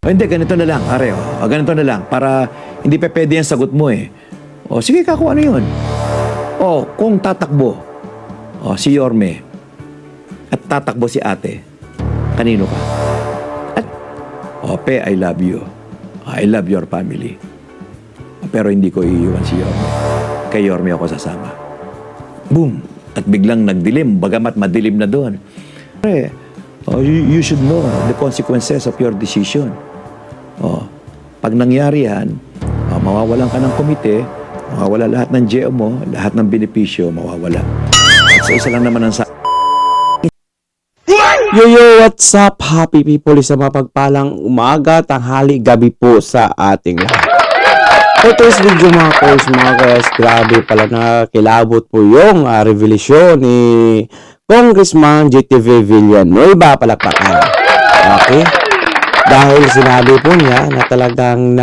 O hindi, ganito na lang, are. O, ganito na lang, para hindi pa pwede yung sagot mo eh. O, sige ka kung ano yun. O, kung tatakbo, si Yorme, at tatakbo si ate, kanino ka? At, Pe, I love you. I love your family. Pero hindi ko iiwan si Yorme. Kay Yorme ako sasama. Boom! At biglang nagdilim, bagamat madilim na doon. Pre, you should know the consequences of your decision. Pag nangyari yan, mawawalan ka ng komite, mawawala lahat ng GO mo, lahat ng benepisyo, mawawala. At sa isa lang naman ang Yo, what's up, happy people? Sa mapagpalang umaga, tanghali, gabi po sa ating lahat. For today's video mga guys, grabe pala na kilabot po yung revelasyon ni Congressman JTV Villanueva, palakpakan. Okay? Dahil sinabi po niya na talagang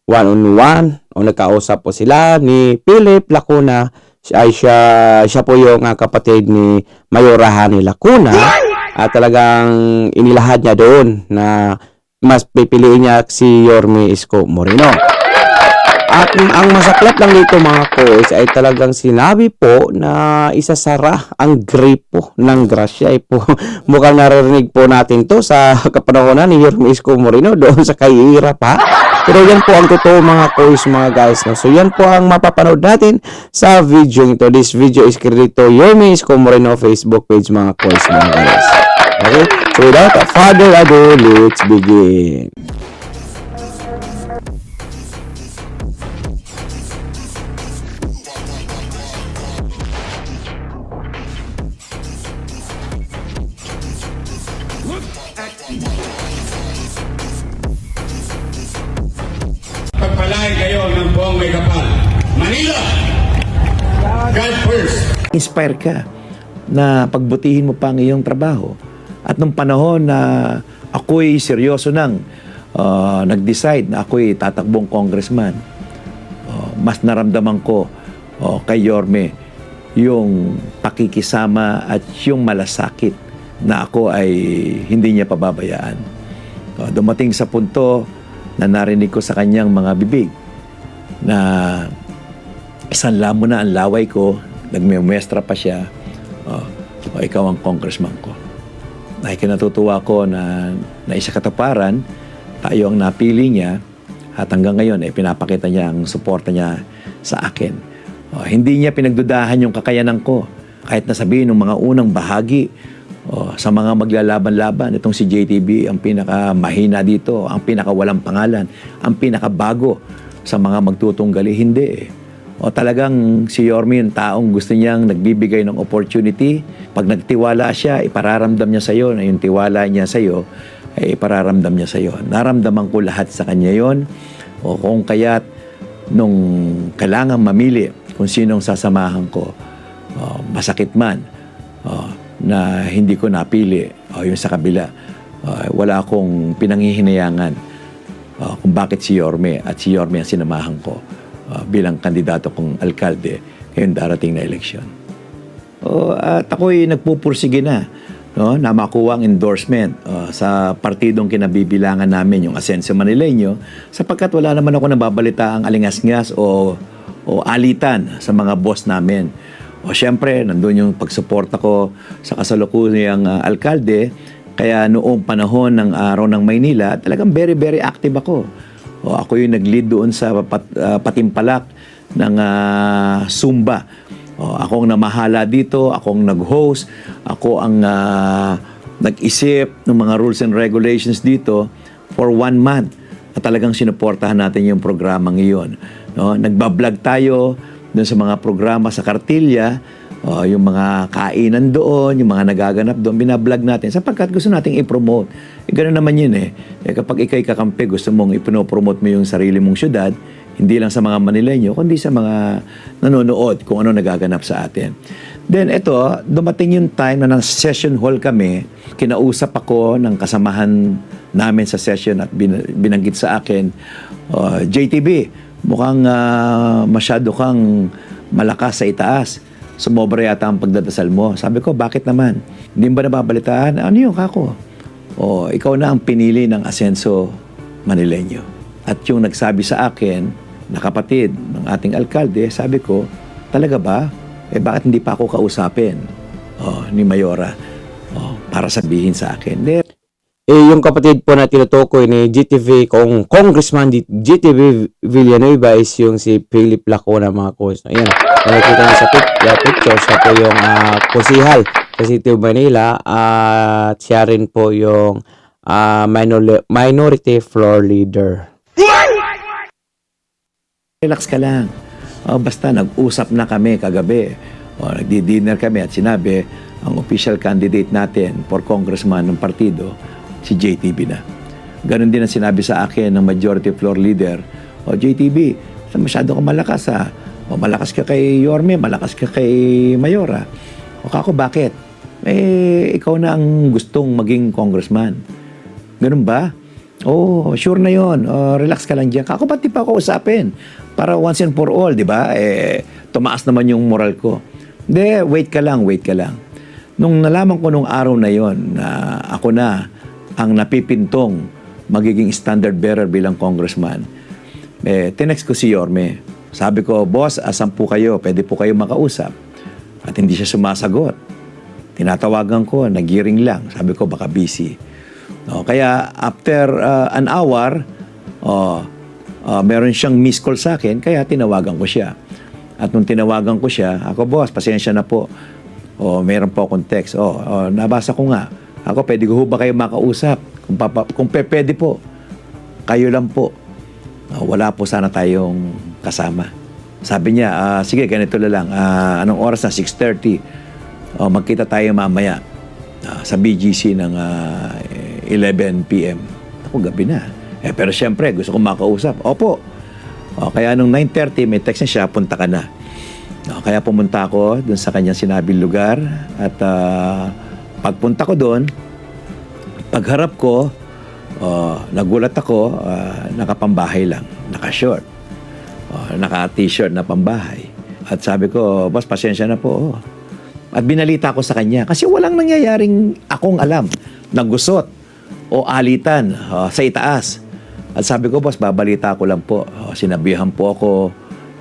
one-on-one o nagkausap po sila ni Philip Lacuna. Siya po yung kapatid ni Mayorahan ni Lacuna. At talagang inilahad niya doon na mas pipiliin niya si Yorme Isko Moreno. At ang masaklap lang dito mga koys ay talagang sinabi po na isasara ang gripo ng grasya. Po, mukhang naririnig po natin to sa kapanahonan ni Yorme Isko Moreno doon sa kahihirap ha. Pero yan po ang totoo mga koys mga guys. No? So yan po ang mapapanood natin sa video ito. This video is created to Yorme Isko Moreno Facebook page mga koys mga guys. Okay? So without further ado, let's begin. Pagpalain kayo ng buong may kapal. Manila! God first! inspire ka na pagbutihin mo pa ang iyong trabaho. At nung panahon na ako'y seryoso nang nag-decide na ako'y tatakbong congressman, mas naramdaman ko kay Yorme yung pakikisama at yung malasakit na ako ay hindi niya pababayaan. Dumating sa punto na narinig ko sa kanyang mga bibig na isanla mo na ang laway ko, nagmemestra pa siya, ikaw ang congressman ko. Ay kinatutuwa ko na isa kataparan, tayo ang napili niya at hanggang ngayon pinapakita niya ang suporta niya sa akin. Hindi niya pinagdudahan yung kakayanan ko. Kahit nasabihin ng mga unang bahagi sa mga maglalaban-laban, itong si JTV ang pinakamahina dito, ang pinakawalang pangalan, ang pinakabago sa mga magtutunggali. Hindi talagang si Yorme yung taong gusto niyang nagbibigay ng opportunity. Pag nagtiwala siya, ipararamdam niya sa iyo na yung tiwala niya sa iyo ay ipararamdam niya sa iyo. Naramdaman ko lahat sa kanya yon. Kung kaya't nung kailangan mamili kung sinong sasamahan ko, masakit man na hindi ko napili yung sa kabila, wala akong pinanghihinayangan kung bakit si Yorme at si Yorme ang sinamahan ko bilang kandidato kong alkalde ngayong darating na eleksyon. At ako'y nagpupursige na makuha ang endorsement sa partidong kinabibilangan namin, yung Ascenso Manileño, sapagkat wala naman ako nababalita ang alingas-ngas o alitan sa mga boss namin. Siyempre, nandun yung pagsuporta ko sa kasalukuyang alkalde, kaya noong panahon ng araw ng Maynila, talagang very, very active ako. Ako yung nag-lead doon sa patimpalak ng Zumba. Ako ang namahala dito, ako ang nag-host, ako ang nag-isip ng mga rules and regulations dito for 1 month. At talagang sinuportahan natin yung programang iyon. Nagbablog tayo doon sa mga programa sa Kartilya, yung mga kainan doon, yung mga nagaganap doon, binablog natin sapagkat gusto nating i-promote. Ganoon naman yun kapag ikay kakampi, gusto mong ipinopromote mo yung sarili mong syudad, hindi lang sa mga Manileño, kundi sa mga nanonood kung ano nagaganap sa atin. Then dumating yung time na nasa session hall kami, kinausap ako ng kasamahan namin sa session at binanggit sa akin, JTB, mukhang masyado kang malakas sa itaas. Sumobra yata ang pagdadasal mo. Sabi ko, bakit naman? Hindi ba nababalitaan? Ano yung kako? ikaw na ang pinili ng Asenso Manileño. At yung nagsabi sa akin na kapatid ng ating alkalde, sabi ko, talaga ba? Bakit hindi pa ako kausapin ni Mayora para sabihin sa akin? Yung kapatid po na tinutukoy ni GTV, kung Congressman GTV Villanueva is yung si Philip Lacuna, mga coach. Ayan, nakikita niyo sa picture, siya po yung kusihal sa City of Manila at siya rin po yung minority floor leader. Relax ka lang. Basta nag-usap na kami kagabi. Nagdi-dinner kami at sinabi, ang official candidate natin for congressman ng partido, si JTB na. Ganon din ang sinabi sa akin ng majority floor leader, JTB, masyado ka malakas ha. Malakas ka kay Yorme, malakas ka kay Mayora. Kako, bakit? Ikaw na ang gustong maging congressman. Ganun ba? Sure na yon. Relax ka lang dyan. Kako, ba't di pa ako usapin? Para once and for all, di ba? Tumaas naman yung moral ko. Hindi, wait ka lang. Nung nalaman ko nung araw na yon na ako na ang napipintong magiging standard bearer bilang congressman, tinext ko si Yorme. Sabi ko, boss, asan po kayo? Pwede po kayo makausap. At hindi siya sumasagot. Tinatawagan ko, nagiring lang. Sabi ko, baka busy. Kaya after an hour, meron siyang missed call sa akin, kaya tinawagan ko siya. At nung tinawagan ko siya, ako, boss, pasensya na po. Meron po akong text. Nabasa ko nga. Ako, pwede ko ba kayo makausap? Kung pwede po, kayo lang po. Wala po sana tayong kasama. Sabi niya, sige, ganito na lang. Anong oras na? 6:30. Magkita tayo mamaya sa BGC ng 11 p.m. Ako, gabi na. Pero siyempre, gusto kong makausap. Opo. Kaya nung 9:30, may text na siya, punta ka na. Kaya pumunta ako dun sa kanyang sinabing lugar. At pagpunta ko doon, pagharap ko, nagulat ako, nakapambahay lang, naka-short, naka-t-shirt na pambahay. At sabi ko, boss, pasensya na po. At binalita ko sa kanya, kasi walang nangyayaring akong alam na gusot o alitan sa itaas. At sabi ko, boss, babalita ko lang po. Sinabihan po ako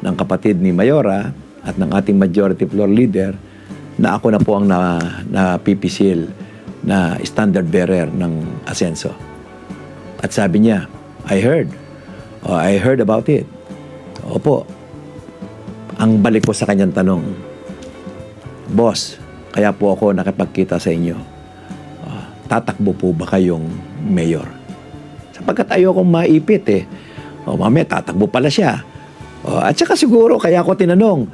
ng kapatid ni Mayora at ng ating majority floor leader na ako na po ang napipisil na standard bearer ng Asenso. At sabi niya, I heard about it. Opo. Ang balik ko sa kanyang tanong, boss, kaya po ako nakipagkita sa inyo. Tatakbo po ba kayong mayor? Sapagkat ayokong maipit mamaya tatakbo pala siya. At saka siguro kaya ako tinanong,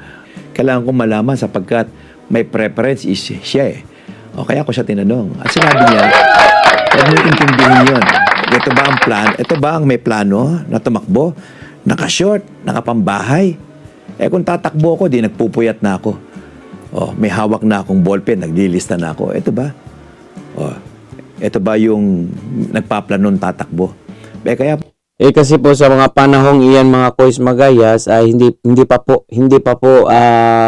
kailangan kong malaman sapagkat may preference is siya kaya ako siya tinanong. At sinabi niya, huwag mo intindihin yun. Ito ba ang plan? Ito ba ang may plano na tumakbo? Naka-short, nakapambahay. Kung tatakbo ko, di nagpupuyat na ako. May hawak na akong ballpen, naglilista na ako. Ito ba? Ito ba yung nagpaplanon tatakbo? Kaya Kasi po sa mga panahong iyan, mga Kois Magayas, ay hindi pa po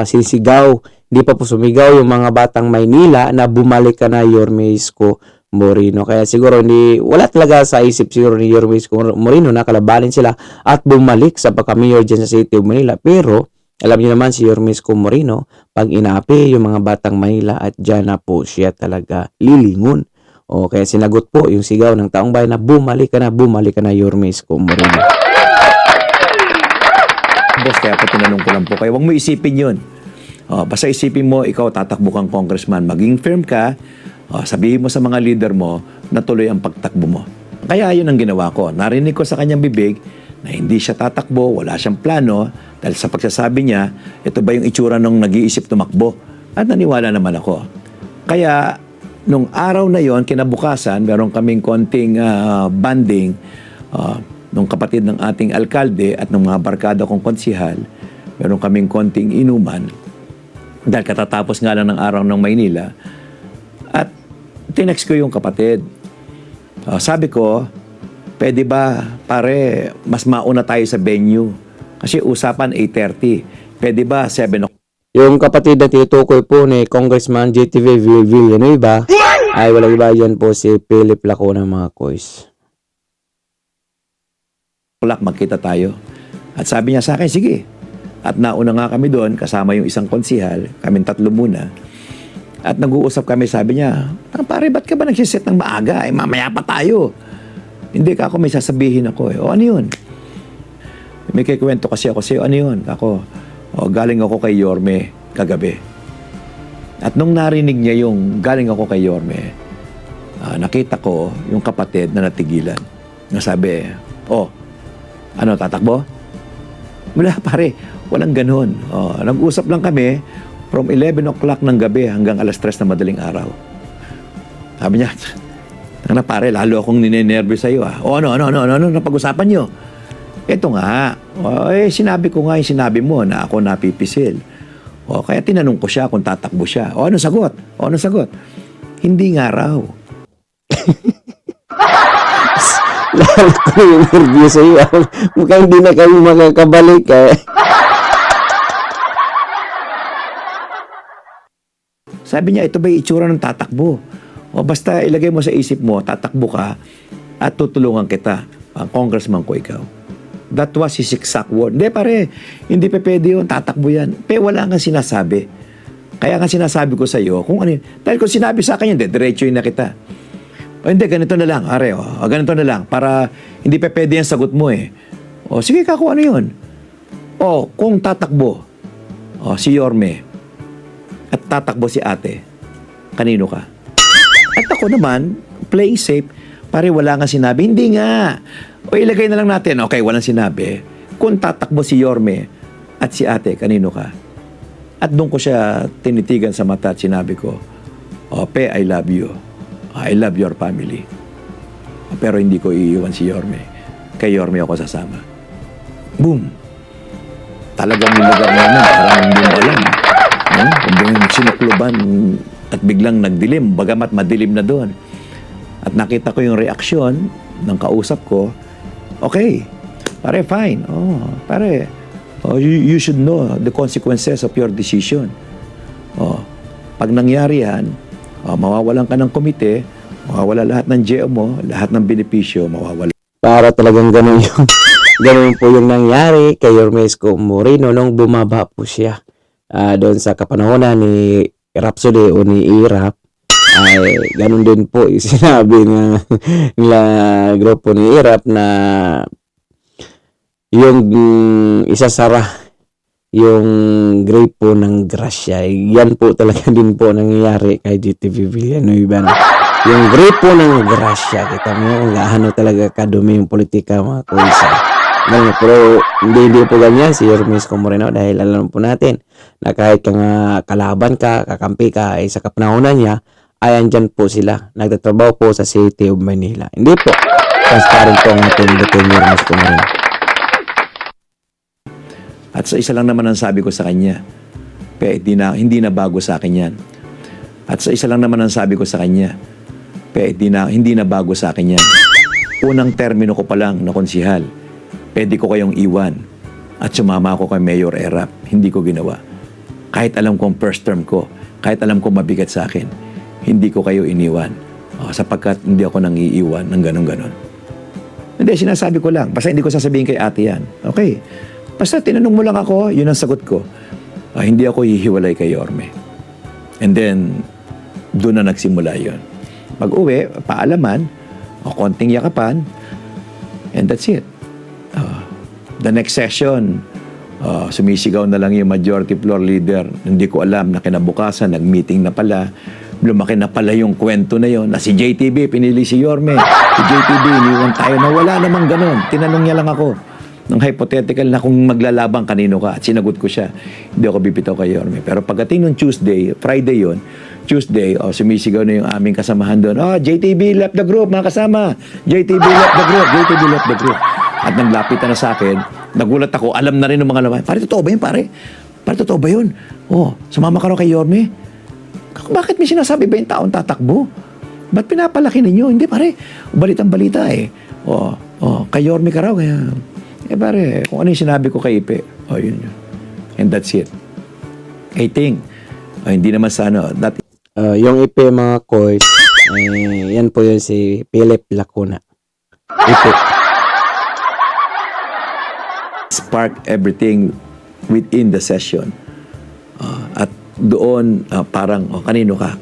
sisigaw, hindi pa po sumigaw yung mga batang Maynila na bumalik ka na Yorme Isko Moreno. Kaya siguro wala talaga sa isip siguro ni Yorme Isko Moreno na kalabanin sila at bumalik sa pagka-mayor dyan sa City of Manila. Pero alam niyo naman si Yorme Isko Moreno, pag inaapi yung mga batang Manila at dyan na po siya talaga lilingon. Kaya sinagot po yung sigaw ng taong bayan na bumalik ka na Yorme Isko Moreno. boss, kaya po tinanong ko lang po kayo, huwag mo isipin yun. Basta isipin mo, ikaw tatakbo kang congressman, maging firm ka, sabihin mo sa mga leader mo na tuloy ang pagtakbo mo. Kaya yun ang ginawa ko. Narinig ko sa kanyang bibig na hindi siya tatakbo, wala siyang plano, dahil sa pagsasabi niya, ito ba yung itsura nung nag-iisip tumakbo? At naniwala naman ako. Kaya nung araw na yon, kinabukasan, meron kaming konting banding nung kapatid ng ating alkalde at ng mga barkada kong konsihal. Meron kaming konting inuman dahil katatapos nga lang ng araw ng Maynila. At tinext ko yung kapatid. Sabi ko, pwede ba, pare, mas mauna tayo sa venue? Kasi usapan 8:30. Pwede ba 7 o'clock? Yung kapatid na tinutukoy po ni Congressman GTV Villanueva ay walang iba dyan po si Philip Lacuna mga koys. Kulak, magkita tayo. At sabi niya sa akin, sige. At nauna nga kami doon, kasama yung isang konsihal, kaming tatlo muna. At nag-uusap kami, sabi niya, pare, ba't ka ba nagsiset ng maaga? Mamaya pa tayo. Hindi ka ako, may sasabihin ako. O ano yun? May kikwento kasi ako sa'yo, ano yun? Ako, galing ako kay Yorme kagabi. At nung narinig niya yung galing ako kay Yorme, nakita ko yung kapatid na natigilan. Nasabi, ano, tatakbo? Wala pare, walang ganun. Nag-usap lang kami from 11 o'clock ng gabi hanggang alas 3 na madaling araw. Sabi niya, na pare, lalo akong ninenervous sa'yo. Ano, napag-usapan niyo? Ito nga, sinabi ko nga yung sinabi mo na ako napipisil. Kaya tinanong ko siya kung tatakbo siya. Anong sagot? Anong sagot? Hindi nga raw. Lalo ko yung interview sa iyo. Mukhang hindi na kami makakabalik eh. Sabi niya, ito ba yung itsura ng tatakbo? Basta ilagay mo sa isip mo, tatakbo ka at tutulungan kita. Ang congressman ko ikaw. That was his exact word. Hindi pare, hindi pa pwede yun, tatakbo yan. Wala nga sinasabi. Kaya nga sinasabi ko sa iyo, kung ano yun. Dahil kung sinabi sa akin yun, diretso yun na kita. Hindi, ganito na lang, are. Ganito na lang, para hindi pa pwede yung sagot mo eh. Sige ka, kung ano yun. Kung tatakbo, si Yorme, at tatakbo si ate, kanino ka? At ako naman, playing safe, pare wala nga sinabi. Hindi nga. Ilagay na lang natin, okay, walang sinabi. Kung tatakbo si Yorme at si ate, kanino ka? At doon ko siya tinitigan sa mata at sinabi ko, Pe, I love you. I love your family. Pero hindi ko iiwan si Yorme. Kay Yorme ako sasama. Boom! Talagang yung lugar namin, parang hindi mo alam. Kung sinukluban at biglang nagdilim, bagamat madilim na doon. At nakita ko yung reaksyon ng kausap ko, okay, pare, fine. Pare, you should know the consequences of your decision. Pag nangyari yan, mawawalan ka ng komite, mawawala lahat ng GO mo, lahat ng benepisyo, mawawala. Para talagang ganun yung ganun po yung nangyari kay Yormesco Moreno nung bumaba po siya doon sa kapanahonan ni Rhapsody o ni Irap. Ay ganun din po yung sinabi nila grupo ni Irap na yung isasara yung grape po ng grasya. Yan po talaga din po nangyayari kay GTV Villanueva. Yung grape po ng grasya, kita mo kung gaano talaga kadumi yung politika mga kuisa. Pero hindi po ganyan si Yormesco Moreno dahil alam po natin na kahit kang kalaban ka, kakampi ka ay sa kapanahonan niya, ay andyan po sila. Nagtatrabaho po sa City of Manila. Hindi po. Transparent po ang ating Dr. Yormesco Moreno. At sa isa lang naman ang sabi ko sa kanya, hindi na bago sa akin yan. At sa isa lang naman ang sabi ko sa kanya, hindi na bago sa akin yan. Unang termino ko pa lang na konsihal, pwede ko kayong iwan at sumama ako kay Mayor Erap. Hindi ko ginawa. Kahit alam kong first term ko, kahit alam kong mabigat sa akin, hindi ko kayo iniwan. Sapagkat hindi ako nang iiwan ng ganun-ganon. Hindi, sinasabi ko lang. Basta hindi ko sasabihin kay ate yan. Okay. Basta tinanong mo lang ako, yun ang sagot ko. Hindi ako hihiwalay kay Yorme. And then, doon na nagsimula yun. Pag-uwi, paalaman, konting yakapan, and that's it. The next session, sumisigaw na lang yung majority floor leader. Hindi ko alam na kinabukasan, nag-meeting na pala. Lumaki na pala yung kwento na yon na si JTB, pinili si Yorme. Si JTB, iniwan tayo na wala namang ganon. Tinanong niya lang ako ng hypothetical na kung maglalabang kanino ka at sinagot ko siya. Hindi ako bibitaw kay Yorme. Pero pagdating ng Tuesday, Friday yon, Tuesday, sumisigaw na yung aming kasamahan doon. JTB left the group, mga kasama. JTB left the group. JTB left the group. At nang lapitan na sa akin, nagulat ako, alam na rin ng mga laman. Pare, totoo ba yun, pare? Pare, totoo ba yun? Sumama ka raw kay Yorme? Bakit may sinasabi ba yung taong tatakbo? Ba't pinapalaki ninyo? Hindi, pare. Balitang balita eh. Kay Yorme ka raw. Kaya, pare, kung ano yung sinabi ko kay Ipe, yun. And that's it. I think, hindi naman sa ano, yung IP mga koys, Yan po yun si Philip Lacuna. Ito. Spark everything within the session. At doon, parang, kanino ka.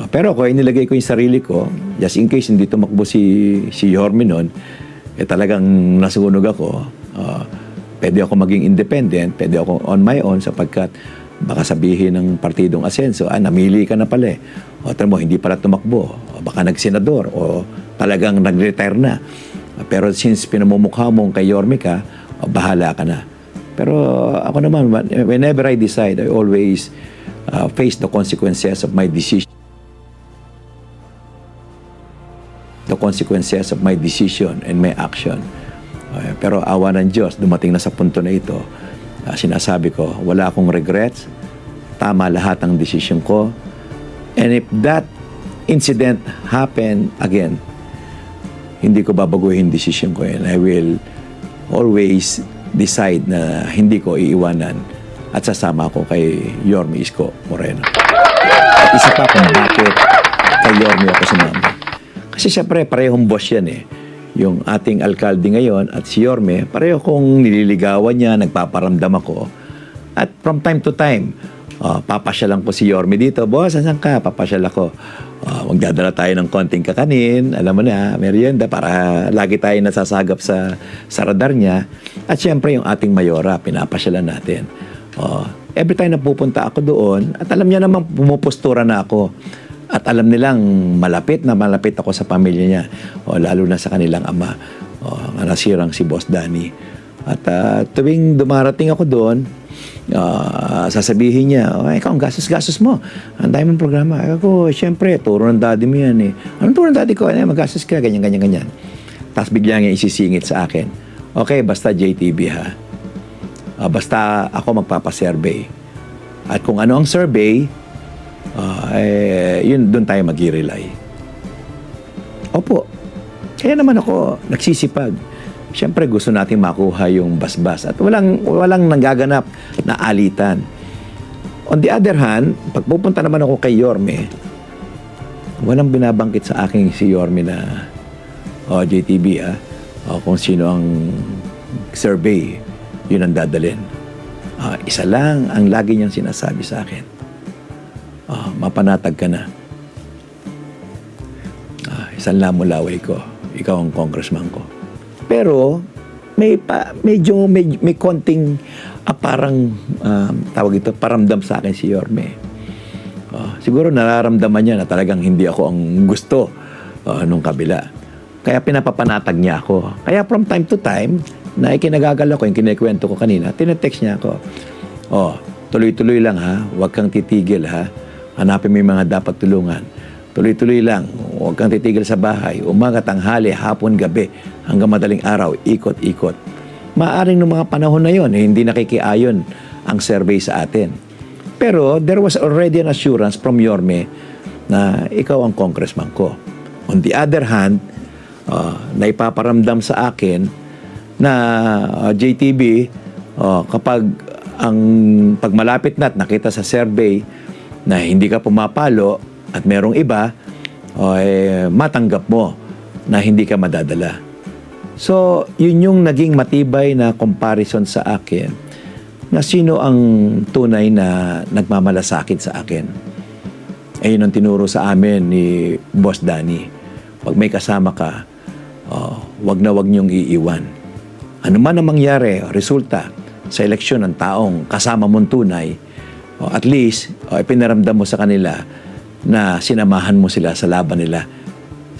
Pero ako, inilagay ko yung sarili ko, just in case hindi tumakbo si Yorme noon, talagang nasunog ako. Pwede ako maging independent, pwede ako on my own sapagkat baka sabihin ng partidong Asenso, namili ka na pala eh. O tara mo, hindi pala tumakbo. O baka nagsenador o talagang nag-retire na. Pero since pinamumukha mong kay Yorme ka, bahala ka na. Pero ako naman, whenever I decide, I always face the consequences of my decision. The consequences of my decision and my action. Pero awa ng Diyos, dumating na sa punto na ito. Sinasabi ko, wala akong regrets. Tama lahat ang decision ko. And if that incident happen again, hindi ko babaguhin decision ko. And I will always decide na hindi ko iiwanan at sasama ko kay Yorme Isko Moreno. At isa pa kung bakit kay Yorme ako sumama. Kasi syempre, parehong boss yan eh. Yung ating alkalde ngayon at si Yorme, pareho kong nililigawan niya, nagpaparamdam ako. At from time to time, papasyalan ko si Yorme dito. Boss, asan ka? Papasyal ako. Magdadala tayo ng konting kakanin, alam mo na, merienda, para lagi tayo nasasagap sa radar niya. At syempre, yung ating mayora, pinapasyalan natin. Every time na pupunta ako doon, at alam niya naman, pumupostura na ako. At alam nilang malapit ako sa pamilya niya. Lalo na sa kanilang ama. Ang nasirang si Boss Danny. At tuwing dumarating ako doon, sasabihin niya, ikaw ang gastos mo. Ang dami mong programa. Ako, syempre, turo ng daddy mo yan eh. Anong turo ng daddy ko? Magastos ka, ganyan. Tapos bigla niya isisingit sa akin. Okay, basta JTB ha. Basta ako magpapasurvey. At kung ano ang survey, yun, doon tayo mag-rely. Opo. Kaya naman ako nagsisipag. Siyempre gusto natin makuha yung basbas at walang nagaganap na alitan. On the other hand, pag pupunta naman ako kay Yorme, walang binabangkit sa akin si Yorme na JTB kung sino ang survey, yun ang dadalhin. Isa lang ang lagi niyang sinasabi sa akin. Mapanatag ka na. Isang lamulaway ko. Ikaw ang congressman ko. Pero may konting parang tawag ito, paramdam sa akin si Yorme. Siguro nararamdaman niya na talagang hindi ako ang gusto nung kabila. Kaya pinapapanatag niya ako. Kaya from time to time, na ikinagagal ako, yung kinikwento ko kanina, tinetext niya ako. Tuloy-tuloy lang ha, huwag kang titigil ha. Hanapin mo yung mga dapat tulungan. Tuloy-tuloy lang, huwag kang titigil sa bahay. Umaga, tanghali, hapon, gabi, hanggang madaling araw, ikot-ikot. Maaring nung mga panahon na yon, hindi nakikiayon ang survey sa atin. Pero there was already an assurance from Yorme na ikaw ang congressman ko. On the other hand, naipaparamdam sa akin na JTB, kapag pag malapit na at nakita sa survey na hindi ka pumapalo at merong iba, matanggap mo na hindi ka madadala. So, yun yung naging matibay na comparison sa akin na sino ang tunay na nagmamalasakit sa akin. Ayun ang tinuro sa amin ni Boss Danny. Pag may kasama ka, wag na wag niyong iiwan. Ano man ang mangyari, resulta sa eleksyon ng taong kasama mong tunay, at least, ipinaramdam mo sa kanila na sinamahan mo sila sa laban nila,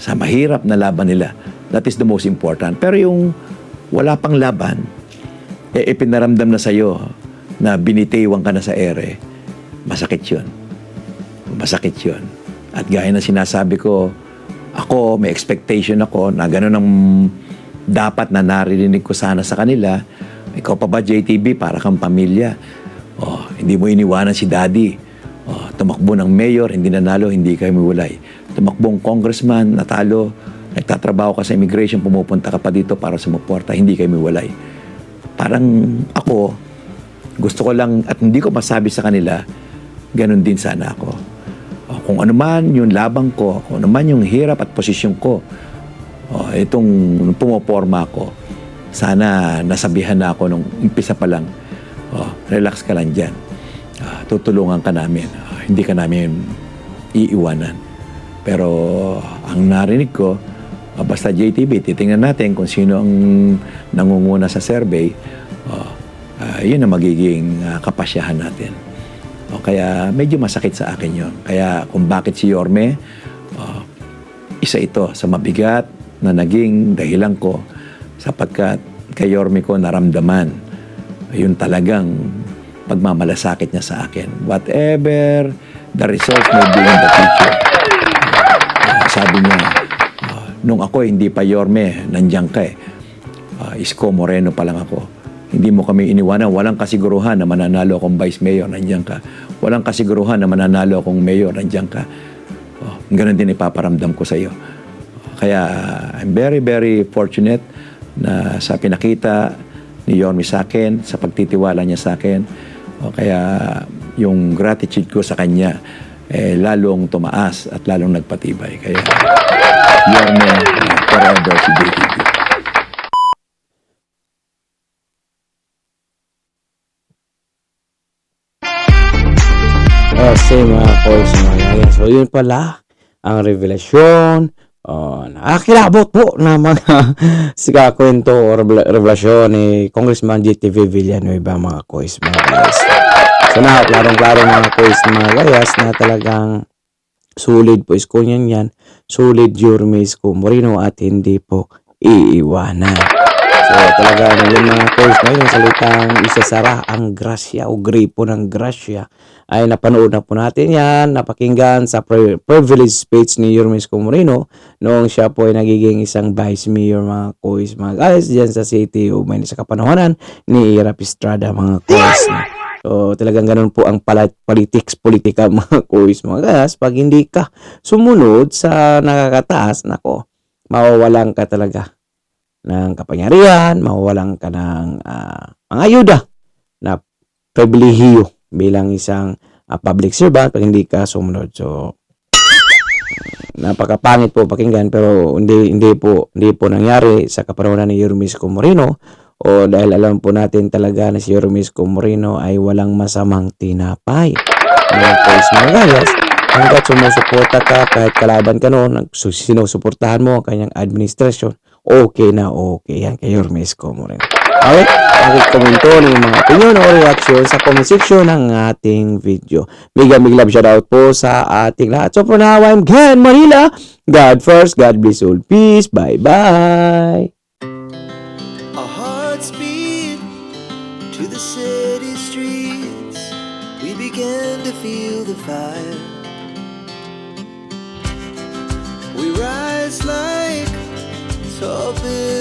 sa mahirap na laban nila. That is the most important. Pero yung wala pang laban, ipinaramdam na sa'yo na binitiwan ka na sa ere, masakit yun. Masakit yun. At gaya na sinasabi ko, ako, may expectation ako na gano'n ang dapat na narinig ko sana sa kanila. Ikaw pa ba, JTB, para kang pamilya? Hindi mo iniwanan si daddy. Tumakbo ng mayor, hindi nanalo, hindi kayo miwalay. Tumakbong congressman, natalo, nagtatrabaho ka sa immigration, pumupunta ka pa dito para sumuporta, hindi kayo miwalay. Parang ako, gusto ko lang, at hindi ko masabi sa kanila, ganun din sana ako. kung ano man yung labang ko, kung ano man yung hirap at posisyon ko, itong pumoporma ko, sana nasabihan na ako nung umpisa pa lang, relax ka lang dyan. Tutulungan ka namin. Hindi ka namin iiwanan. Pero ang narinig ko, basta JTB, titingnan natin kung sino ang nangunguna sa survey, yun ang magiging kapasyahan natin. Kaya medyo masakit sa akin yun. Kaya kung bakit si Yorme, isa ito sa mabigat na naging dahilan ko sapagkat kay Yorme ko naramdaman yung talagang pagmamalasakit niya sa akin. Whatever the results may be in the future. Sabi niya, nung ako hindi pa Yorme, nandiyan ka eh. Isko Moreno pa lang ako. Hindi mo kami iniwanan. Walang kasiguruhan na mananalo akong vice mayor, nandiyan ka. Walang kasiguruhan na mananalo akong mayor, nandiyan ka. Ganun din ipaparamdam ko sa iyo. Kaya I'm very, very fortunate na sa pinakita ni Yorme sa akin, sa pagtitiwala niya sa akin. Kaya yung gratitude ko sa kanya lalong tumaas at lalong nagpatibay. Kaya Yorme, forever si JTB. Same mga course mga gaya. So yun pala ang revelasyon. Nakakilabot po na mga sikakwento o revelasyon ni Congressman JTV Villanueva mga course mga guys. So klarong-klaro mga course mga gayas na talagang sulit po isko niyan yan. Sulit Yorme Isko Moreno at hindi po iiwanan. So talagang yung mga course na yun, salitang isasara ang grasya o gripo ng grasya ay napanood na po natin yan, napakinggan sa privilege speech ni Yorme Isko Moreno noong siya po ay nagiging isang vice mayor mga kois mga guys dyan sa City of Manila sa kapanahonan ni Ira Estrada mga kois. So talagang ganun po ang politika mga kois mga guys. Pag hindi ka sumunod sa nakakataas, nako, mawawalan ka talaga ng kapangyarihan, mawawalan ka ng mga ayuda na pribilehiyo bilang isang public servant pag hindi ka sumunod. So napakapangit po pakinggan pero hindi po nangyari sa kapanahonan ni Yorme Isko Moreno dahil alam po natin talaga na si Yorme Isko Moreno ay walang masamang tinapay. Mga guys mga gayas, hanggat sumusuporta ka kahit kalaban ka noon, sinusuportahan mo ang kanyang administrasyon, okay na okay yan kay Yorme Isko Moreno. Okay? Pakicomento ng mga opinion o reaction sa comment section ng ating video. Big love shoutout po sa ating lahat. So for now, I'm Ken Manila. God first, God bless all. Peace. Bye-bye. Our hearts beat to the city streets. We began to feel the fire. We rise like tall buildings.